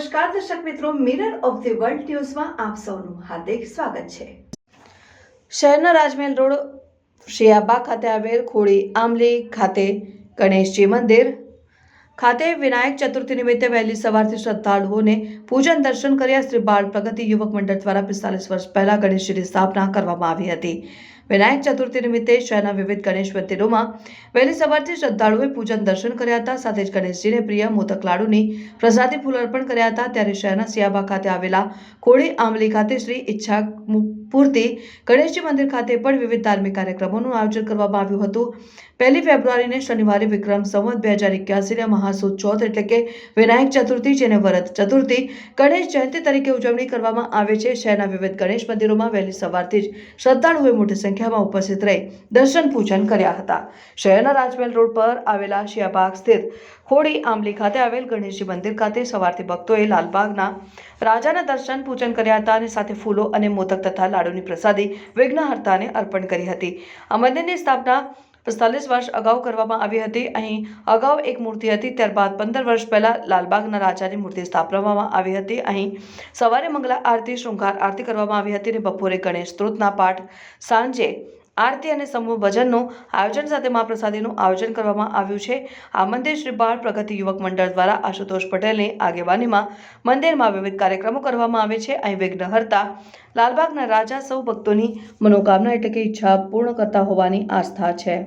નમસ્કાર દર્શક મિત્રો, મિરર ઓફ ધી વર્લ્ડ ન્યૂઝમાં આપ સૌનું હાર્દિક સ્વાગત છે। શહેરના રાજમહેલ રોડ શિયાબાગ ખાતે આવેલ ખોડી આંબલી ખાતે ગણેશજી મંદિર ખાતે વિનાયક ચતુર્થી નિમિત્તે વહેલી સવારથી શ્રદ્ધાળુઓને પૂજન દર્શન કર્યા। શ્રી બાળ પ્રગતિ યુવક મંડળ દ્વારા 45 વર્ષ પહેલા ગણેશજીની સ્થાપના કરવામાં આવી હતી। વિનાયક ચતુર્થી નિમિત્તે શહેરના વિવિધ ગણેશ મંદિરોમાં વહેલી સવારથી શ્રદ્ધાળુઓએ પૂજન દર્શન કર્યા હતા। સાથે જ ગણેશજીને પ્રિય મોદક લાડુની પ્રસાદી ફૂલ અર્પણ કર્યા હતા। ત્યારે શહેરના સિયાબાગ ખાતે આવેલા ખોડી આંબલી ખાતે શ્રી ઈચ્છા પૂર્તિ ગણેશજી મંદિર ખાતે પણ વિવિધ ધાર્મિક કાર્યક્રમોનું આયોજન કરવામાં આવ્યું હતું। 1 ફેબ્રુઆરીને શનિવારે વિક્રમ સંવત 2081 મહાસુદ ચોથ એટલે કે વિનાયક ચતુર્થી, જેને વરદ ચતુર્થી ગણેશ જયંતિ તરીકે ઉજવણી કરવામાં આવે છે। શહેરના વિવિધ ગણેશ મંદિરોમાં વહેલી સવારથી જ શ્રદ્ધાળુઓએ મોટી સંખ્યામાં ઉપસ્થિત રહી દર્શન પૂજન કર્યા હતા। શહેરના રાજમહેલ રોડ પર આવેલા શિયાબાગ સ્થિત ખોડી આંબલી ખાતે આવેલ ગણેશજી મંદિર ખાતે સવારથી ભક્તોએ લાલબાગના રાજાના દર્શન પૂજન કર્યા હતા અને સાથે ફૂલો અને મોદક તથા લાડુની પ્રસાદી વિઘ્નહર્તાને અર્પણ કરી હતી। આ મંદિરની સ્થાપના 45 વર્ષ અગાઉ કરવામાં આવી હતી। અહીં અગાઉ એક મૂર્તિ હતી, ત્યારબાદ 15 વર્ષ પહેલા લાલબાગના રાજાની મૂર્તિ સ્થાપવામાં આવી હતી। અહીં સવારે મંગલા આરતી, શૃંગાર આરતી કરવામાં આવી હતી અને બપોરે ગણેશ સ્તોત્રના પાઠ, સાંજે આરતી અને સમૂહ ભજનનું આયોજન સાથે મહાપ્રસાદીનું આયોજન કરવામાં આવ્યું છે। આ મંદિર શ્રી બાળ પ્રગતિ યુવક મંડળ દ્વારા આશુતોષ પટેલની આગેવાનીમાં મંદિરમાં વિવિધ કાર્યક્રમો કરવામાં આવે છે। અહીં વિઘ્નહર્તા લાલબાગના રાજા સૌ ભક્તોની મનોકામના એટલે કે ઈચ્છા પૂર્ણ કરતા હોવાની આસ્થા છે।